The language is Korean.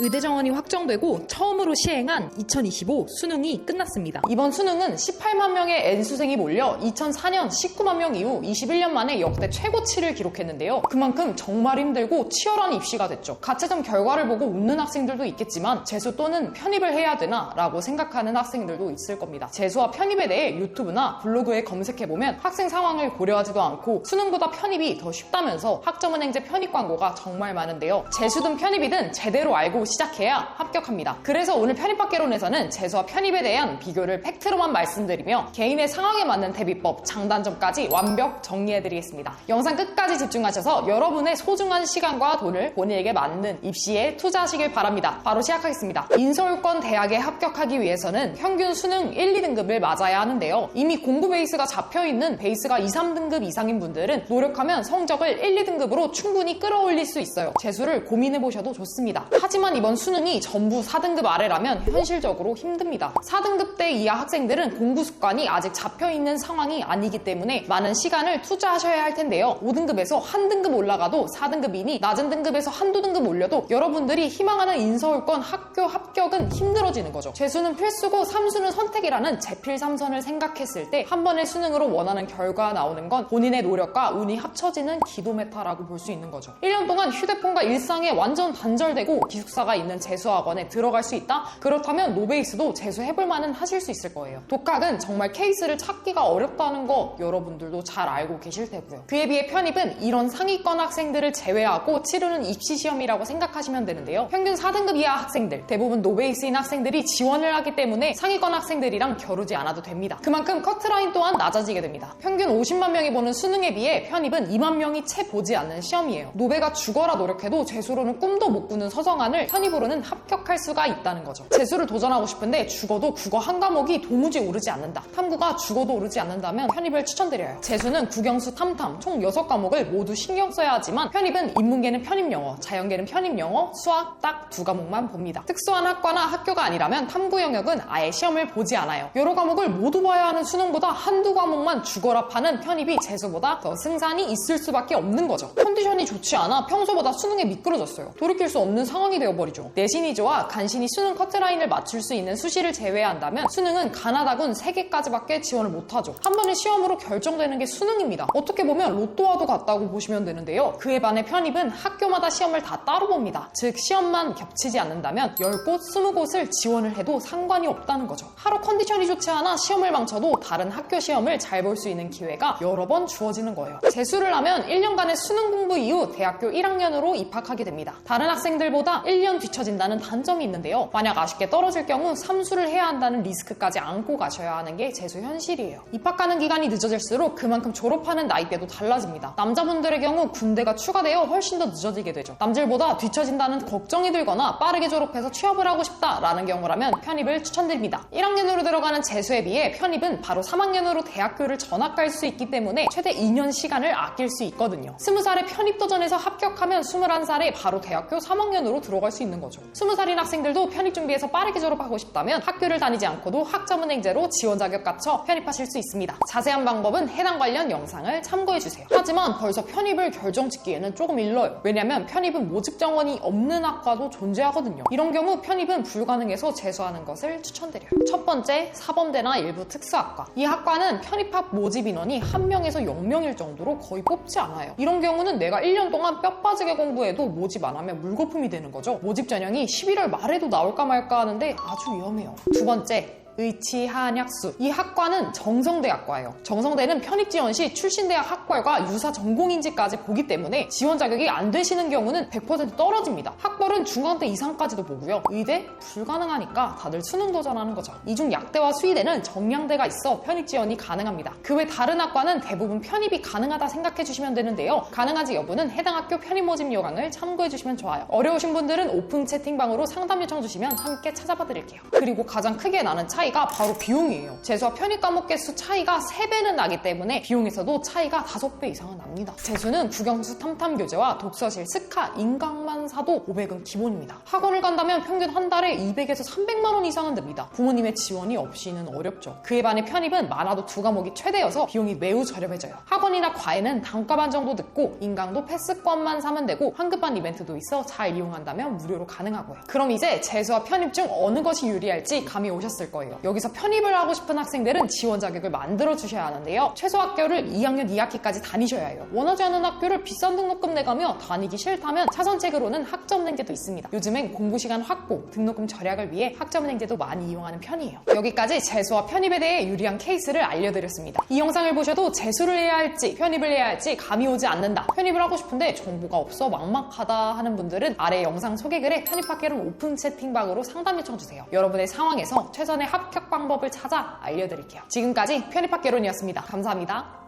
의대 정원이 확정되고 처음으로 시행한 2025 수능이 끝났습니다. 이번 수능은 18만 명의 N수생이 몰려 2004년 19만 명 이후 21년 만에 역대 최고치를 기록했는데요. 그만큼 정말 힘들고 치열한 입시가 됐죠. 가채점 결과를 보고 웃는 학생들도 있겠지만 재수 또는 편입을 해야 되나 라고 생각하는 학생들도 있을 겁니다. 재수와 편입에 대해 유튜브나 블로그에 검색해보면 학생 상황을 고려하지도 않고 수능보다 편입이 더 쉽다면서 학점은행제 편입 광고가 정말 많은데요. 재수든 편입이든 제대로 알고 시작해야 합격합니다. 그래서 오늘 편입학개론에서는 재수와 편입에 대한 비교를 팩트로만 말씀드리며 개인의 상황에 맞는 대비법, 장단점까지 완벽 정리해드리겠습니다. 영상 끝까지 집중하셔서 여러분의 소중한 시간과 돈을 본인에게 맞는 입시에 투자하시길 바랍니다. 바로 시작하겠습니다. 인서울권 대학에 합격하기 위해서는 평균 수능 1, 2등급을 맞아야 하는데요. 이미 공부 베이스가 잡혀있는 베이스가 2, 3등급 이상인 분들은 노력하면 성적을 1, 2등급으로 충분히 끌어올릴 수 있어요. 재수를 고민해보셔도 좋습니다. 하지만 이번 수능이 전부 4등급 아래라면 현실적으로 힘듭니다. 4등급대 이하 학생들은 공부 습관이 아직 잡혀있는 상황이 아니기 때문에 많은 시간을 투자하셔야 할 텐데요. 5등급에서 한 등급 올라가도 4등급이니 낮은 등급에서 한두 등급 올려도 여러분들이 희망하는 인서울권 학교 합격은 힘들어지는 거죠. 재수는 필수고 삼수는 선택이라는 제필삼선을 생각했을 때 한 번의 수능으로 원하는 결과가 나오는 건 본인의 노력과 운이 합쳐지는 기도메타라고 볼 수 있는 거죠. 1년 동안 휴대폰과 일상에 완전 단절되고 기숙사가 있는 재수학원에 들어갈 수 있다? 그렇다면 노베이스도 재수해볼 만은 하실 수 있을 거예요. 독학은 정말 케이스를 찾기가 어렵다는 거 여러분들도 잘 알고 계실 테고요. 그에 비해 편입은 이런 상위권 학생들을 제외하고 치르는 입시시험이라고 생각하시면 되는데요. 평균 4등급 이하 학생들, 대부분 노베이스인 학생들이 지원을 하기 때문에 상위권 학생들이랑 겨루지 않아도 됩니다. 그만큼 커트라인 또한 낮아지게 됩니다. 평균 50만 명이 보는 수능에 비해 편입은 2만 명이 채 보지 않는 시험이에요. 노베가 죽어라 노력해도 재수로는 꿈도 못 꾸는 서성한을 편입으로는 합격할 수가 있다는 거죠. 재수를 도전하고 싶은데 죽어도 국어 한 과목이 도무지 오르지 않는다. 탐구가 죽어도 오르지 않는다면 편입을 추천드려요. 재수는 국영수, 탐탐 총 6과목을 모두 신경 써야 하지만 편입은 인문계는 편입영어, 자연계는 편입영어, 수학 딱 2과목만 봅니다. 특수한 학과나 학교가 아니라면 탐구 영역은 아예 시험을 보지 않아요. 여러 과목을 모두 봐야 하는 수능보다 한두 과목만 죽어라 파는 편입이 재수보다 더 승산이 있을 수밖에 없는 거죠. 컨디션이 좋지 않아 평소보다 수능에 미끄러졌어요. 돌이킬 수 없는 상황이 되어버리죠. 내신이 좋아 간신히 수능 커트라인을 맞출 수 있는 수시를 제외한다면 수능은 가나다군 3개까지밖에 지원을 못하죠. 한 번의 시험으로 결정되는 게 수능입니다. 어떻게 보면 로또와도 같다고 보시면 되는데요. 그에 반해 편입은 학교마다 시험을 다 따로 봅니다. 즉 시험만 겹치지 않는다면 10곳, 20곳을 지원을 해도 상관이 없다는 거죠. 하루 컨디션이 좋지 않아 시험을 망쳐도 다른 학교 시험을 잘 볼 수 있는 기회가 여러 번 주어지는 거예요. 재수를 하면 1년간의 수능 공부 이후 대학교 1학년으로 입학하게 됩니다. 다른 학생들보다 1년 뒤처진다는 단점이 있는데요. 만약 아쉽게 떨어질 경우 삼수를 해야 한다는 리스크까지 안고 가셔야 하는 게 재수 현실이에요. 입학하는 기간이 늦어질수록 그만큼 졸업하는 나이대도 달라집니다. 남자분들의 경우 군대가 추가되어 훨씬 더 늦어지게 되죠. 남들보다 뒤처진다는 걱정이 들거나 빠르게 졸업해서 취업을 하고 싶다라는 경우라면 편입을 추천드립니다. 1학년으로 들어가는 재수에 비해 편입은 바로 3학년으로 대학교를 전학갈 수 있기 때문에 최대 2년 시간을 아낄 수 있거든요. 20살에 편입 도전에서 합격하면 21살에 바로 대학교 3학년으로 들어갈 수 있는 거죠. 20살인 학생들도 편입 준비해서 빠르게 졸업하고 싶다면 학교를 다니지 않고도 학점은행제로 지원 자격 갖춰 편입하실 수 있습니다. 자세한 방법은 해당 관련 영상을 참고해주세요. 하지만 벌써 편입을 결정짓기에는 조금 일러요. 왜냐면 편입은 모집 정원이 없는 학과도 존재하거든요. 이런 경우 편입은 불가능해서 재수하는 것을 추천드려요. 첫 번째, 사범대나 일부 특수학과. 이 학과는 편입학 모집 인원이 1명에서 0명일 정도로 거의 뽑지 않아요. 이런 경우는 내가 1년 동안 뼈 빠지게 공부해도 모집 안 하면 물거품이 되는 거죠. 모집 전형이 11월 말에도 나올까 말까 하는데 아주 위험해요. 두 번째, 의치, 한약수. 이 학과는 정성대 학과예요. 정성대는 편입 지원 시 출신 대학 학벌과 유사 전공인지까지 보기 때문에 지원 자격이 안 되시는 경우는 100% 떨어집니다. 학벌은 중간대 이상까지도 보고요. 의대? 불가능하니까 다들 수능 도전하는 거죠. 이중 약대와 수의대는 정량대가 있어 편입 지원이 가능합니다. 그 외 다른 학과는 대부분 편입이 가능하다 생각해 주시면 되는데요. 가능한지 여부는 해당 학교 편입 모집 요강을 참고해 주시면 좋아요. 어려우신 분들은 오픈 채팅방으로 상담 요청 주시면 함께 찾아봐 드릴게요. 그리고 가장 크게 나는 차이 차이가 바로 비용이에요. 재수와 편입 과목 개수 차이가 3배는 나기 때문에 비용에서도 차이가 5배 이상은 납니다. 재수는 국영수 탐탐교재와 독서실, 스카, 인강만 사도 500은 기본입니다. 학원을 간다면 평균 한 달에 200에서 300만 원 이상은 듭니다. 부모님의 지원이 없이는 어렵죠. 그에 반해 편입은 많아도 2과목이 최대여서 비용이 매우 저렴해져요. 학원이나 과외는 단과반 정도 듣고 인강도 패스권만 사면 되고 환급반 이벤트도 있어 잘 이용한다면 무료로 가능하고요. 그럼 이제 재수와 편입 중 어느 것이 유리할지 감이 오셨을 거예요. 여기서 편입을 하고 싶은 학생들은 지원 자격을 만들어 주셔야 하는데요. 최소 학교를 2학년 2학기까지 다니셔야 해요. 원하지 않는 학교를 비싼 등록금 내가며 다니기 싫다면 차선책으로는 학점은행제도 있습니다. 요즘엔 공부시간 확보, 등록금 절약을 위해 학점은행제도 많이 이용하는 편이에요. 여기까지 재수와 편입에 대해 유리한 케이스를 알려드렸습니다. 이 영상을 보셔도 재수를 해야 할지 편입을 해야 할지 감이 오지 않는다, 편입을 하고 싶은데 정보가 없어 막막하다 하는 분들은 아래 영상 소개글에 편입학개론 오픈 채팅방으로 상담 요청주세요. 여러분의 상황에서 최선의 합격 방법을 찾아 알려드릴게요. 지금까지 편입학개론이었습니다. 감사합니다.